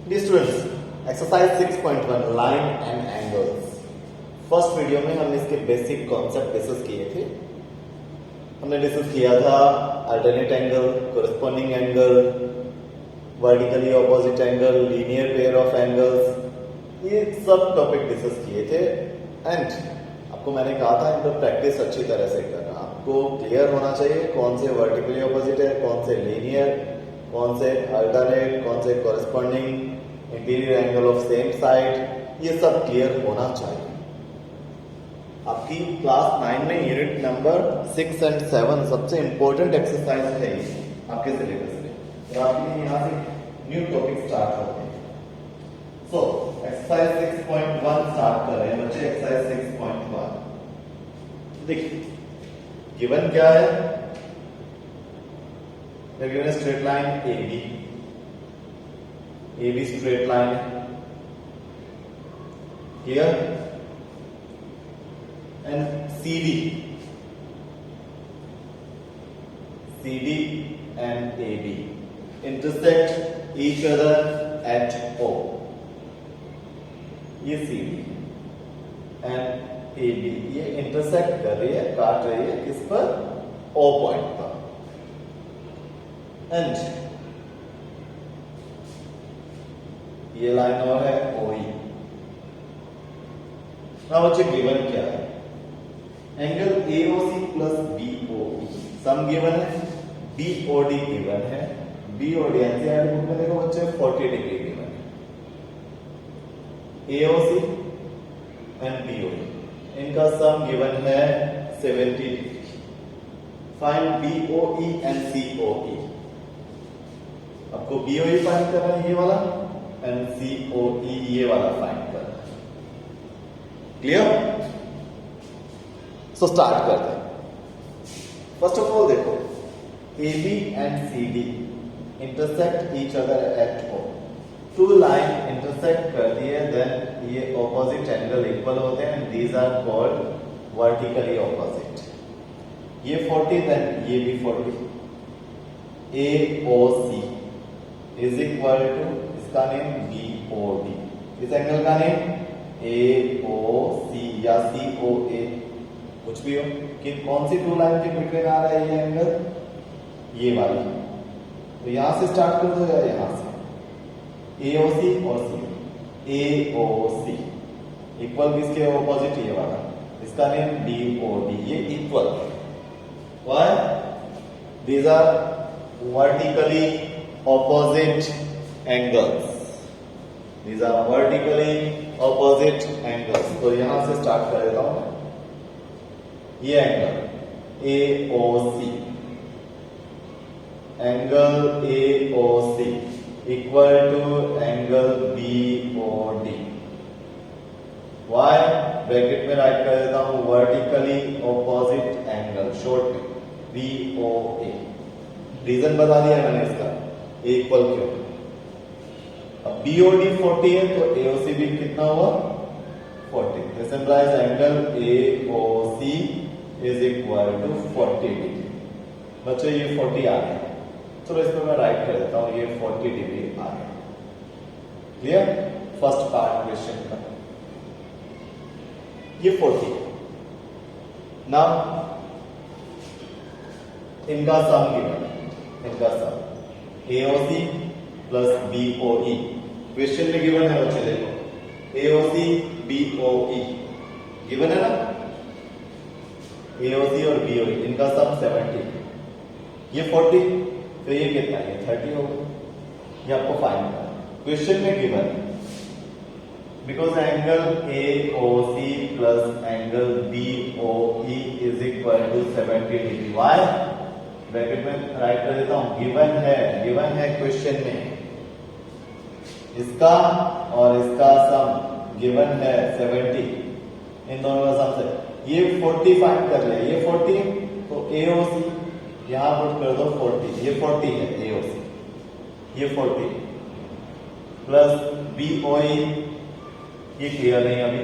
Dear students, exercise 6.1 line and angles. First video में हमने इसके बेसिक कॉन्सेप्ट डिस्कस किए थे। हमने डिस्कस किया था alternate angle, corresponding angle, vertically opposite angle, linear pair of angles, ये सब टॉपिक डिस्कस किए थे। एंड आपको मैंने कहा था इनका प्रैक्टिस अच्छी तरह से करना, आपको क्लियर होना चाहिए कौन से वर्टिकली ऑपोजिट है, कौन से लीनियर, कौन से अल्टरनेट, कौन से corresponding, interior angle of same side, ये सब क्लियर होना चाहिए। आपकी क्लास 9 में यूनिट नंबर 6 और 7 सबसे इंपॉर्टेंट एक्सरसाइज है ये आपके सिलेबस में। तो आपके यहाँ से न्यू टॉपिक स्टार्ट होते हैं। सो एक्सरसाइज 6.1 स्टार्ट कर रहे हैं बच्चे। एक्सरसाइज 6.1 देखिए गिवन क्या है। Given straight line AB straight line है clear, and CD and AB intersect each other at O. ये CD and AB ये intersect कर रही है, काट रही है किस पर? O पॉइंट पर। and ये लाइन और है OE। now बच्चे गिवन क्या है? एंगल AOC प्लस BOE सम गिवन है, BOD गिवन है। BOD एनसीईआरटी बुक में देखो बच्चे 40 डिग्री गिवन है। AOC एंड BOE इनका सम गिवन है 70 degree. Find BOE and COE। आपको BOE फाइंड करना है ये वाला, एंड COE ये वाला फाइंड करना है। क्लियर? सो स्टार्ट करते हैं। फर्स्ट ऑफ ऑल देखो AB and CD intersect each other at O। Two line intersect कर दिए देन ये ऑपोजिट एंगल इक्वल होते हैं and these are called vertically opposite. ये 40 देन ये भी 40। AOC इज इक्वल टू इसका नेम BOD, इस एंगल का नेम AOC या COA कुछ भी हो कि कौन सी टू लाइन के बिटवीन आ रहा है ये एंगल, ये वाली। तो यहां से स्टार्ट कर दो या यहां से। AOC और C। AOC इक्वल किसके ऑपोजिट ये वाला, इसका नेम BOD। ये equal why? These are vertically opposite angles. These are vertically opposite angles. तो यहां से स्टार्ट कर देता हूं। ये angle AOC, angle AOC equal to angle BOD। Why? Bracket में राइट कर देता हूं वर्टिकली ऑपोजिट एंगल, शॉर्ट में BOA। रीजन बता दिया मैंने इसका, इक्वल क्यों। अब BOD 40 है तो AOC भी कितना हुआ? 40। This implies angle AOC is equal to 40 degree. बच्चों ये 40 आ गया, चलो इसको मैं राइट कर देता हूं, ये 40 डिग्री आ गया। क्लियर? फर्स्ट पार्ट क्वेश्चन का ये 40। नाउ इनका सम गिवन, इनका सम AOC प्लस BOE क्वेश्चन में गिवन है बच्चे। देखो AOC BOE गिवन है ना, AOC और BOE इनका सम 70, ये 40, तो ये कितना है? 30 होगा। ये आपको फाइंड करना क्वेश्चन में गिवन है। Because angle AOC plus angle BOE is equal to 70 degree. Why? Bracket में राइट कर देता हूं, गिवन है क्वेश्चन में इसका और इसका सम गिवन है 70। इन दोनों का सम से ये 40 फाइंड कर लिया, ये 40 तो AOC यहां पुट कर दो 40, ये 40 है AOC, ये 40 प्लस BOE ये क्लियर नहीं अभी,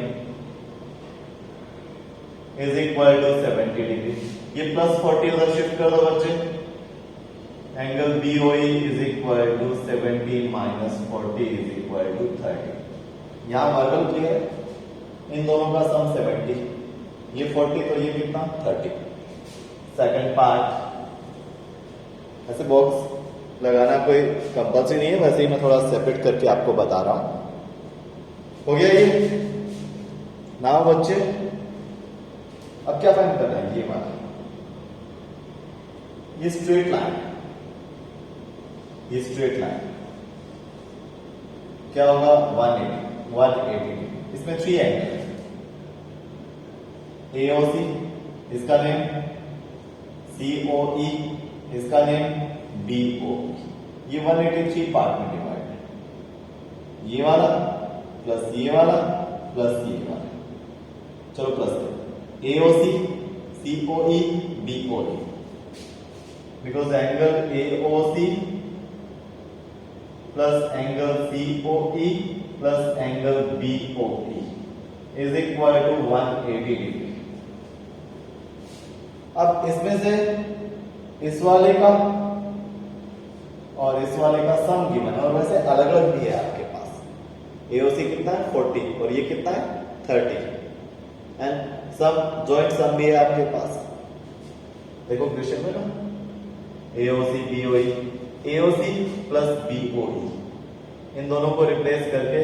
इज इक्वल टू 70 डिग्री। ये प्लस 40 उधर शिफ्ट कर दो बच्चे, angle BOE is equal to 70 minus 40 is equal to 30। यहां वर्गल क्लियर है, इन दोनों का सम 70, ये 40 तो ये कितना 30। सेकंड पार्ट, ऐसे बॉक्स लगाना कोई कंपल्सरी नहीं है, वैसे ही मैं थोड़ा सेपरेट करके आपको बता रहा हूं। हो गया ये नाउ बच्चे, अब क्या फाइंड करना है, ये वाला, ये स्ट्रेट लाइन, ये स्ट्रेट लाइन क्या होगा 180। इसमें 3 एंगल है, AOC इसका नेम, COE इसका नेम, BOE। ये 183 पार्ट में डिवाइड है, ये वाला प्लस ये वाला प्लस ये वाला, चलो plus AOC COE BOE, because angle AOC plus angle COE plus angle BOE is equal to 180 degree. अब इसमें से इस वाले का और इस वाले का सम गिवन है, और वैसे अलग अलग भी है आपके पास। AOC कितना है 40 और ये कितना है 30, एंड सम जॉइंट सम भी है आपके पास। देखो क्वेश्चन में ना AOC BOE, AOC plus BOE, इन दोनों को रिप्लेस करके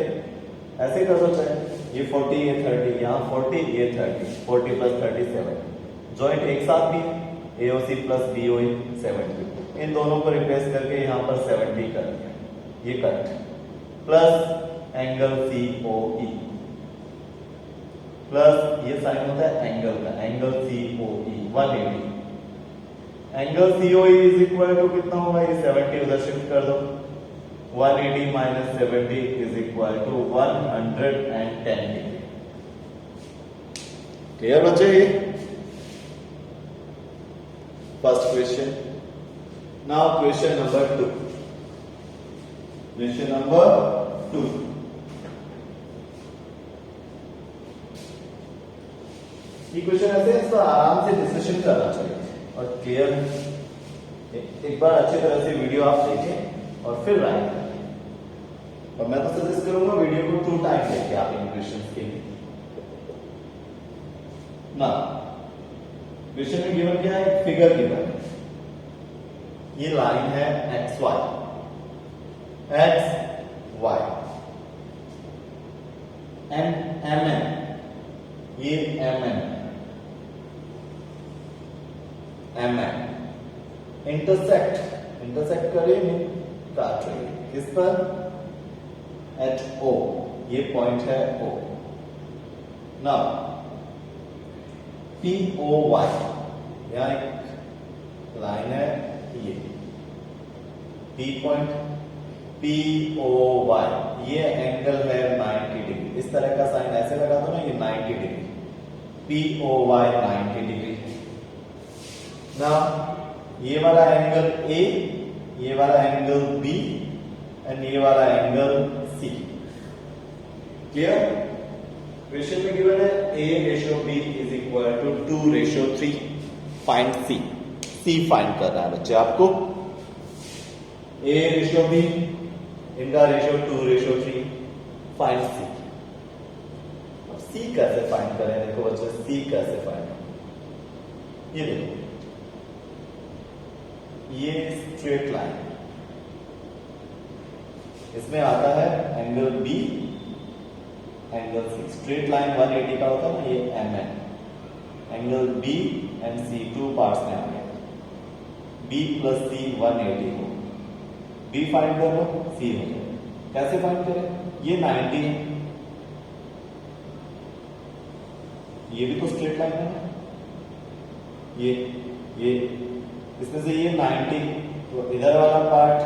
ऐसे कर दो, चाहे ये 40 ये 30, यहाँ 40 ये 30, 40 प्लस 30 70, जॉइंट एक साथ भी है, AOC प्लस BOE 70, इन दोनों को रिप्लेस करके यहाँ पर 70 कर दिया, ये cut, plus angle COE, plus ये साइन होता है एंगल का, angle COE 180, angle COE is equal to कितना होगा, ये 70 उधर शिफ्ट कर दो, 180 minus 70 is equal to 110 degree. Clear बच्चे? ये first question. Now question number 2, question number 2। ये क्वेश्चन ऐसे इसका आराम से डिस्कशन करना चाहिए और क्लियर, एक बार अच्छी तरह से वीडियो आप देखें और फिर राइट करें। और मैं तो सजेस्ट करूंगा वीडियो को 2 टाइम देखें आप इन क्वेश्चन के लिए। ना क्वेश्चन में गिवन क्या है, फिगर गिवन है, ये लाइन है XY, XY एंड MN, ये MN इंटरसेक्ट करे नहीं काट रही है, किस पर, एट O, ये पॉइंट है O। नाउ POY, यहां एक लाइन है, ये P पॉइंट, POY, ये एंगल है 90 डिग्री, इस तरह का साइन ऐसे लगा दो ना, ये 90 डिग्री, POY 90 डिग्री। ना ये वाला एंगल A, ये वाला एंगल B एंड ये वाला एंगल C। क्लियर? क्वेश्चन में गिवन है A/B is equal to 2/3, find C। C find करना है बच्चे आपको। A/B, इनका रेशियो 2/3, फाइंड C। अब C कैसे फाइंड करें, देखो बच्चे C कैसे फाइंड, ये देखो, ये स्ट्रेट लाइन, इसमें आता है angle B, angle C। Straight line 180 का होता है ना, ये MN, angle B and C 2 parts में आ गया, B प्लस C 180 हो, B फाइंड कर लो, C हो जाए। कैसे फाइंड करें, ये 90 है, ये भी तो स्ट्रेट लाइन है ना, ये इसमें से ये 90, तो इधर वाला पार्ट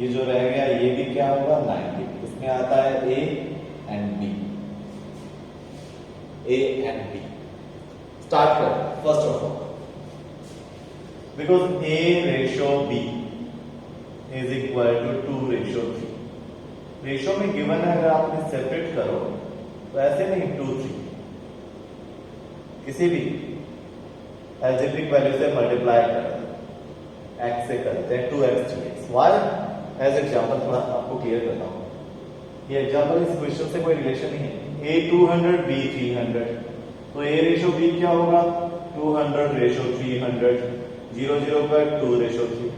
ये जो रह गया ये भी क्या होगा 90, इसमें आता है A एंड B। स्टार्ट कर first of all, because A/B is equal to 2/3। Ratio में गिवन है, अगर आपने सेपरेट करो तो ऐसे नहीं 2/3, किसी भी एल्जेब्रिक वैल्यू से मल्टीप्लाई कर, x से करते हैं 2x 3x। Y as example थोड़ा आपको क्लियर करता हूँ। ये एग्जाम्पल इस क्वेश्चन से कोई रिलेशन नहीं है। a 200 b 300, तो a रेशो b क्या होगा 200 रेशो 300, 0 0 पर 2 रेशो 3।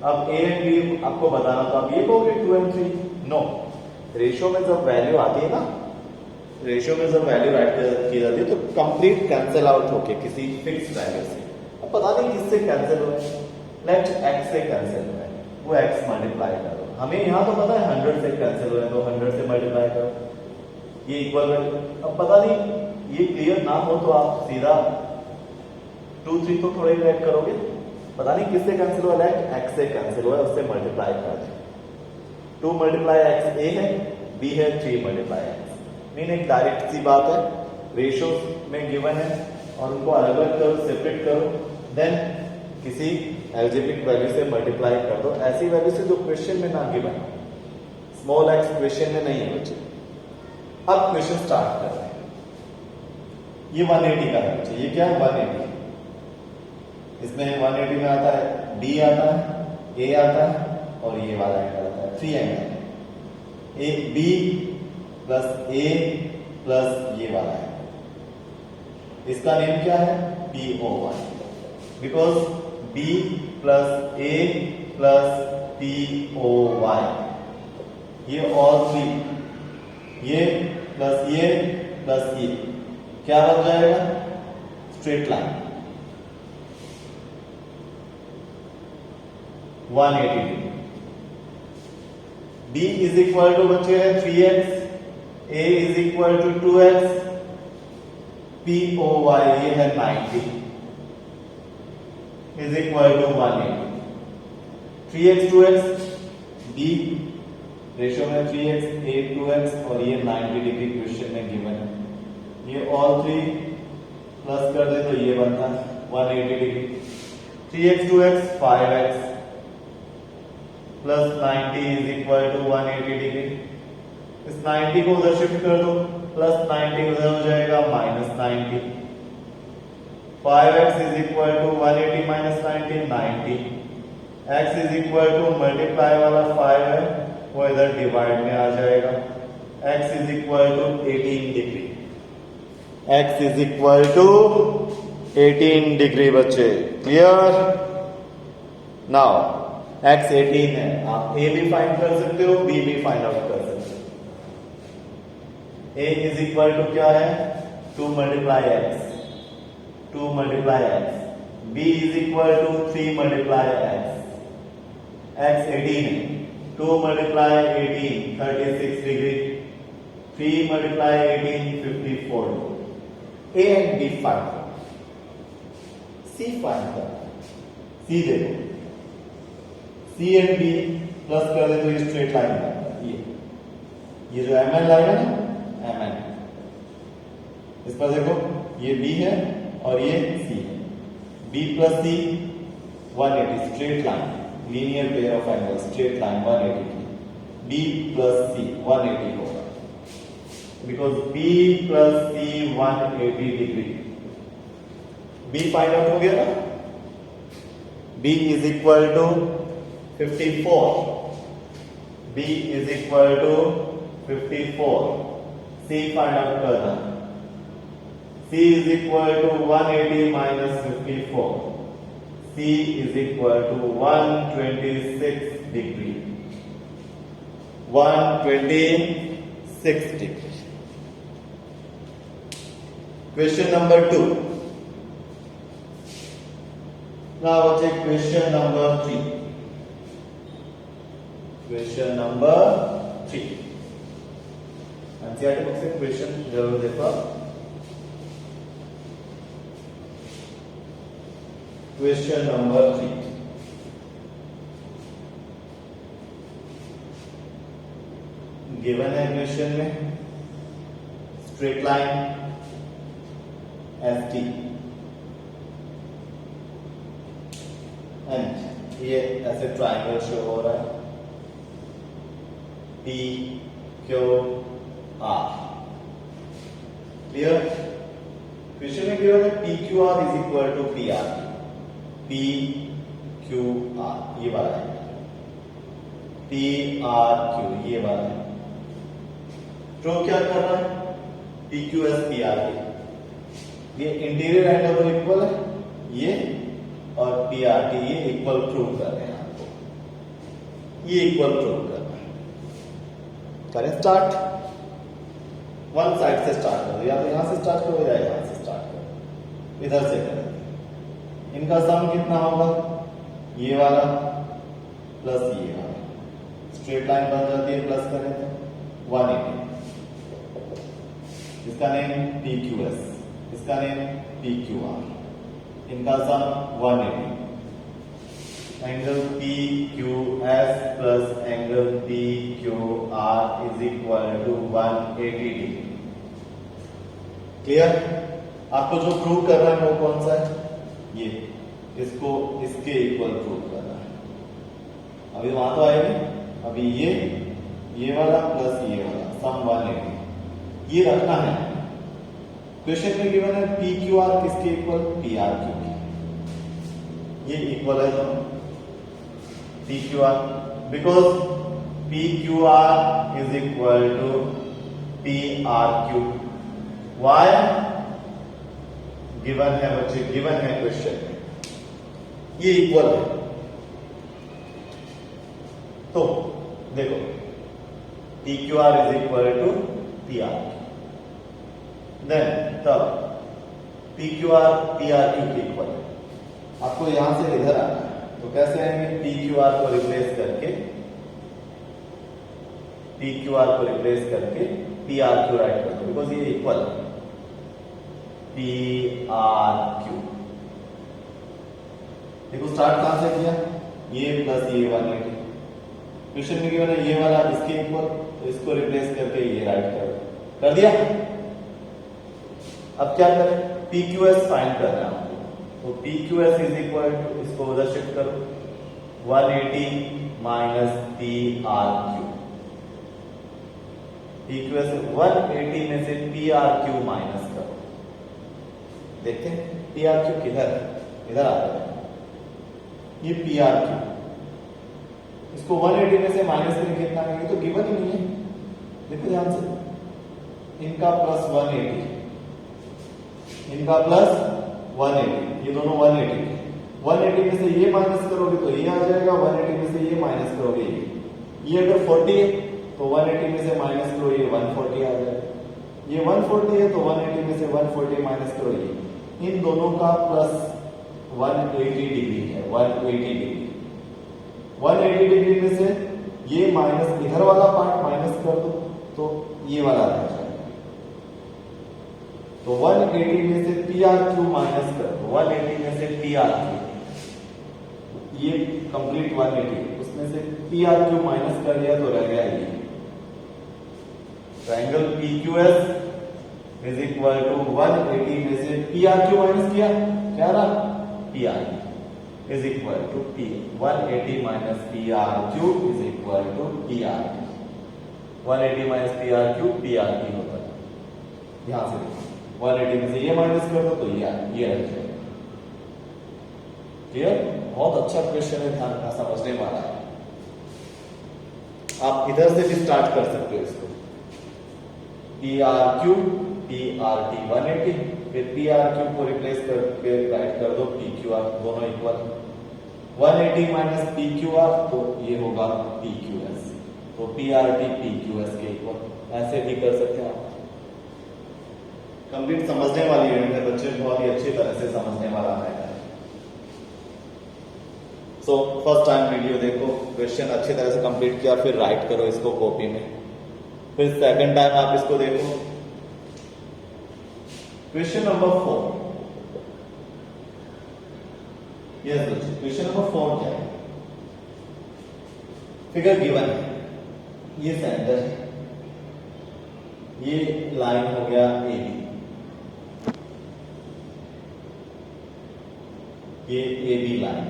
अब a एंड b आपको बताना, तो आप ये कहोगे 2 and 3। नो, रेशो में जब वैल्यू आती है ना, रेशियो में जब वैल्यू ऐड की जाती है तो कंप्लीट कैंसिल आउट होके किसी फिक्स वैल्यू से, अब पता नहीं किससे कैंसिल हुआ है, लेट x से कैंसिल हुआ है, वो x मल्टीप्लाई करो। हमें यहाँ तो पता है 100 से कैंसिल हुआ है तो 100 से मल्टीप्लाई करो, ये इक्वल वैल्यू। अब पता नहीं ये क्लियर ना हो तो आप सीधा 2 3 तो थोड़े ऐड करोगे, पता नहीं किससे कैंसिल हुआ, लेट x से कैंसिल हुआ है, उससे मल्टीप्लाई कर दे। 2 मल्टीप्लाई x a है, b है 3 मल्टीप्लाई x। मीन एक डायरेक्ट सी बात है, रेशो में गिवन है और उनको अलग अलग करो, सेपरेट करो, देन किसी एल्जेब्रिक वैल्यू से मल्टीप्लाई कर दो, ऐसी वैल्यू से जो क्वेश्चन में ना गिवन है। स्मॉल एक्स क्वेश्चन में नहीं है बच्चे। अब क्वेश्चन स्टार्ट कर रहे हैं। ये 180 का है बच्चे, ये क्या है 180। इसमें 180 में आता है b आता है, a आता है और ये वाला एंगल आता है 3 angle, a b plus a plus ये वाला है, इसका नेम क्या है PO1, because b plus a plus POY, ये और 3, ये प्लस ये क्या बन जाएगा straight line 180 degree. b is equal to बच्चे है 3x, a is equal to 2x, POY ये है 90 is equal to 180। 3x 2x b ratio में 3x a 2x और ये 90 डिग्री क्वेश्चन में गिवन है, ये ऑल 3 प्लस कर दे तो ये बनता है 180 degree. 3x 2x 5x plus 90 is equal to 180 degree. इस 90 को उधर शिफ्ट कर दो, प्लस 90 उधर हो जाएगा minus 90। 5x is equal to 180 minus 90 90। x is equal to multiply वाला 5 है वो इधर डिवाइड में आ जाएगा, x is equal to 18 degree. x is equal to 18 degree बच्चे, क्लियर। नाउ x 18 है, आप a भी फाइंड कर सकते हो, b भी फाइंड आउट कर सकते हो। a इज इक्वल टू क्या है 2 multiply x, 2 multiply x, b is equal to 3 multiply x, x 18 है, 2 multiply 18 36 degree, 3 multiply 18 54। a and b find करो, c फाइंड करो। c देखो c एंड b प्लस कर दे तो ये स्ट्रेट लाइन बनता है, ये जो mn लाइन है ना mn, इस पर देखो ये b है और ये c है, b plus c 180 straight line, linear pair of angle straight line 180, b plus c 180 होगा, because b plus c 180 degree. b find out हो गया ना, b is equal to 54, b is equal to 54, c find out करना, c is equal to 180 minus 54, c is equal to 126 degree, 126 degree. Question number 2। Now we'll take question number 3. Question number 3. NCERT book से question जरूर देखो। Question number 3 given है question में straight line F T and ये ऐसे triangle show हो रहा है P Q R. Clear? Question में क्लियर है P Q R is equal to P R, P Q R, ये वाला है पी आर क्यू, ये वाला है। प्रूव क्या कर रहा है? P Q S P R T, ये इंटीरियर एंगल तो इक्वल है, ये और पी आर टी ये इक्वल प्रूव कर रहे हैं आपको, ये इक्वल प्रूव करना है। करें स्टार्ट, वन साइड से स्टार्ट करो, या तो यहां से स्टार्ट करो या यहां से स्टार्ट करो, इधर से करें। इनका सम कितना होगा? ये वाला प्लस ये वाला, स्ट्रेट लाइन बन जाती है, प्लस करें तो 180। इसका नेम पी क्यू एस, इसका नेम पी क्यू आर, इनका sum 180। Angle P Q S plus angle P Q R is equal to 180 degree. Clear? आपको जो प्रूव करना है वो कौन सा है? ये, इसको इसके इक्वल प्रूव करना है। अभी वहां तो आएगी, अभी ये वाला प्लस ये वाला सम 180 ये रखना है। क्वेश्चन में गिवन है पी क्यू आर किसके इक्वल? पी आर क्यू के, ये इक्वल है दोनों P Q R, because P Q R is equal to P R Q. Why? Given है बच्चे, गिवन है क्वेश्चन में, ये इक्वल है। तो देखो P Q R is equal to P R, then तब P Q R P R Q के इक्वल है। आपको यहां से इधर आना है, तो कैसे आएंगे? पी क्यू आर को रिप्लेस करके, पी क्यू आर को रिप्लेस करके पी आर क्यू राइट कर दो, बिकॉज ये इक्वल है पी आर क्यू। देखो स्टार्ट कहां से किया? ये प्लस ये 180, क्वेश्चन में गिवन है ये वाला इसके इक्वल, तो इसको रिप्लेस करके ये राइट कर दिया। अब क्या करें? पी क्यू एस फाइंड करना है हमको, तो P Q S is equal to, इसको उधर शिफ्ट करो, 180 minus P R Q. P Q S 180 में से पी आर क्यू माइनस करो, देखते हैं पी आर क्यू किधर है, इधर आता है, ये पी आर क्यू। इसको 180 में से माइनस करें कितना आएगा? तो गिवन ही नहीं है, देखो ध्यान से, इनका प्लस 180, इनका प्लस 180, ये दोनों 180, 180 में से ये माइनस करोगे तो ये आ जाएगा, 180 में से ये माइनस करोगे ये अगर 40 है तो 180 में से माइनस करो ये 140 आ जाएगा, ये 140 है तो 180 में से 140 माइनस करो ये, इन दोनों का प्लस 180 डिग्री है, 180 डिग्री। 180 डिग्री में से ये माइनस, इधर वाला पार्ट माइनस कर दो तो ये वाला रह जाएगा, तो 180 में से पी आर क्यू माइनस कर दो, 180 में से पी आर क्यू, ये कंप्लीट 180, उसमें से पी आर क्यू माइनस कर दिया तो रह गया ये। Triangle P Q S is equal to 180 में से पी आर क्यू माइनस किया, क्या रहा? P R Q is equal to P, 180 minus P R Q is equal to P R Q. 180 minus P R Q P R Q होता है, यहां से देखो 180 में से ये माइनस कर दो तो ये रह जाएगा। क्लियर? बहुत अच्छा क्वेश्चन है, ध्यान रखना, समझने वाला है। आप इधर से भी स्टार्ट कर सकते हो इसको, P R Q P R T 180, फिर पी आर क्यू को रिप्लेस करके राइट कर दो पी क्यू आर, दोनों equal, 180 minus P Q are तो ये होगा पी क्यू एस, तो P R T P Q S के इक्वल, ऐसे भी कर सकते हैं आप। कंप्लीट समझने वाली यूनिट है बच्चे, बहुत ही अच्छी तरह से समझने वाला है। सो फर्स्ट टाइम वीडियो देखो, क्वेश्चन अच्छी तरह से कंप्लीट किया, फिर राइट करो इसको कॉपी में, फिर सेकंड टाइम आप इसको देखो। क्वेश्चन नंबर 4, यस बच्चे, क्वेश्चन नंबर 4 क्या है? फिगर गिवन है, ये सेंटर है, ये लाइन हो गया ए बी, ये ए बी लाइन,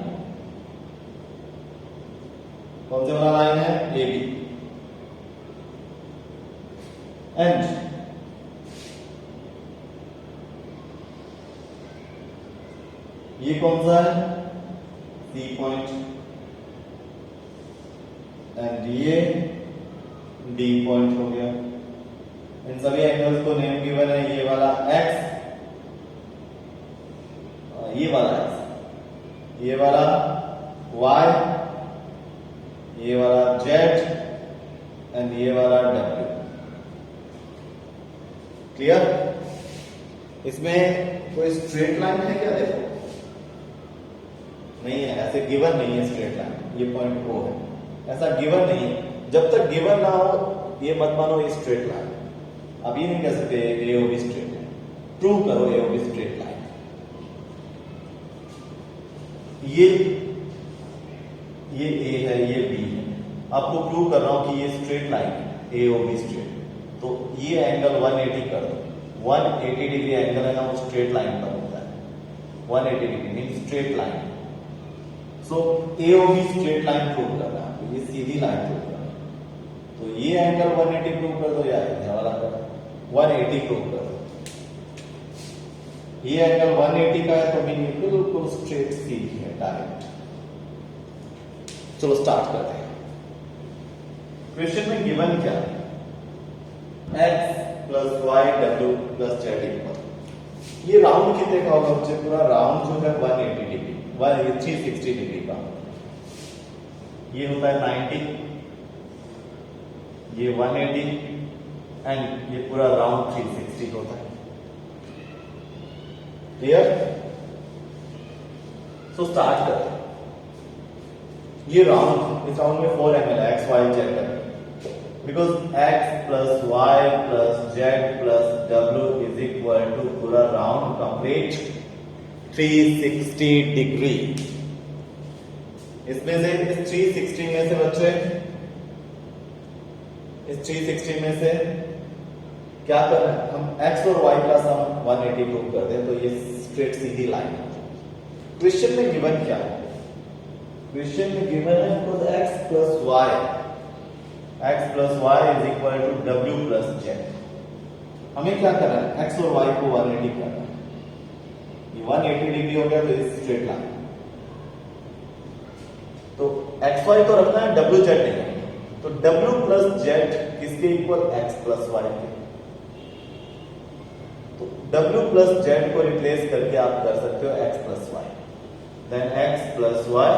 कौन से वाला लाइन है? A B. एंड ये कौन सा है? सी पॉइंट, एंड ये डी पॉइंट हो गया। इन सभी एंगल्स को नेम गिवन है, ये वाला x, ये वाला x, ये वाला y, ये वाला z एंड ये वाला w। क्लियर? इसमें कोई स्ट्रेट लाइन है क्या? देखो नहीं है, ऐसे गिवन नहीं है स्ट्रेट लाइन, ये पॉइंट O है, ऐसा गिवन नहीं है। जब तक गिवन ना हो ये मत मानो ये स्ट्रेट लाइन। अब ये नहीं कह सकते A O B straight line, prove करो A O B straight line. ये ए है, ये बी है, आपको प्रूव कर रहा हूं कि ये स्ट्रेट लाइन है, ए ओ बी स्ट्रेट। तो ये एंगल 180 कर दो, 180 डिग्री एंगल है ना, वो स्ट्रेट लाइन पर होता है। 180 degree mean straight line. So A O B straight line prove कर रहा है, ये सीधी लाइन प्रूव कर रहा है। तो ये एंगल 180 प्रूव कर दो, या वाला 180 प्रूव कर दो। ये एंगल 180 का है तो मीन बिल्कुल स्ट्रेट सीधी है, डायरेक्ट। चलो स्टार्ट करते हैं। क्वेश्चन में गिवन क्या है? x plus Y W plus Z equal. ये राउंड कितने का होगा मुझे? पूरा राउंड जो है 180 डिग्री, 360 डिग्री का। ये होता है 90, ये 180 एंड ये पूरा राउंड 360 होता है। क्लियर? सो स्टार्ट करते हैं। ये राउंड, इस राउंड में 4 एंगल है, एक्स वाई जेड है, because x plus Y plus Z plus W is equal to पूरा राउंड कंप्लीट 360 डिग्री। इसमें से इस 360 में से बच्चे, इस 360 में से क्या करना है? हम x और y का सम 180 प्रूव करते हैं, तो ये स्ट्रेट सीधी लाइन है। क्वेश्चन में गिवन क्या है? क्वेश्चन में गिवन है x plus Y, x plus Y is equal to W plus Z. हमें क्या करना है? x और y को 180 करना है। ये 180 डिग्री हो गया तो ये स्ट्रेट लाइन। तो x y तो रखना है, डब्ल्यू जेड नहीं है। तो डब्ल्यू प्लस जेड किसके इक्वल? x प्लस वाई के। तो डब्ल्यू प्लस जेड को रिप्लेस करके आप कर सकते हो x plus Y, then x plus Y,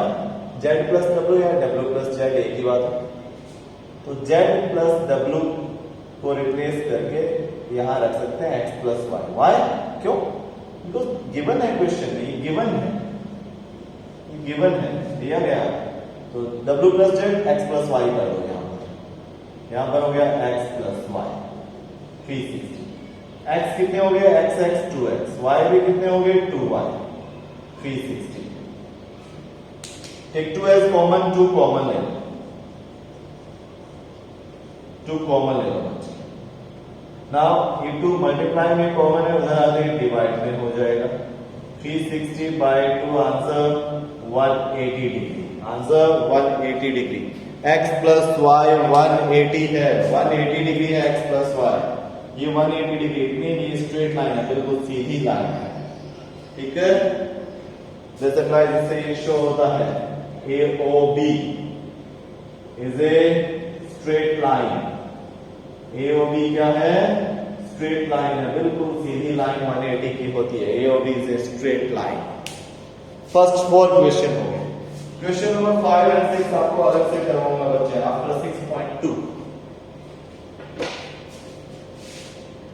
Z plus W या डब्ल्यू प्लस जेड एक ही बात है। तो z प्लस डब्ल्यू को रिप्लेस करके यहां रख सकते हैं x प्लस वाई। वाई क्यों? बिकॉज गिवन है क्वेश्चन में, ये गिवन है, ये गिवन है, दिया गया। तो w plus Z x plus Y कर दो यहां पर हो गया x प्लस वाई 360। x कितने हो गए? x 2x, y भी कितने हो गए? 2y 360। Take 2 as common, 2 common ले लो, 2 कॉमन ले लो बच्चे। नाउ ये 2 मल्टीप्लाई में कॉमन है, उधर आगे डिवाइड में हो जाएगा। 360 by 2 answer 180 degree, answer 180 degree. x plus Y 180 है, 180 डिग्री है x प्लस वाई। ये 180 डिग्री इतनी नहीं, स्ट्रेट लाइन है, बिल्कुल सीधी लाइन है। ठीक है? जैसे गाइस इससे ये शो होता है AOB is a straight line. AOB क्या है? स्ट्रेट लाइन है, बिल्कुल सीधी लाइन 180 की होती है। AOB is a straight line. First 4 question हो गए। क्वेश्चन नंबर 5 एंड 6 आपको अलग से करवाऊंगा बच्चे, आफ्टर 6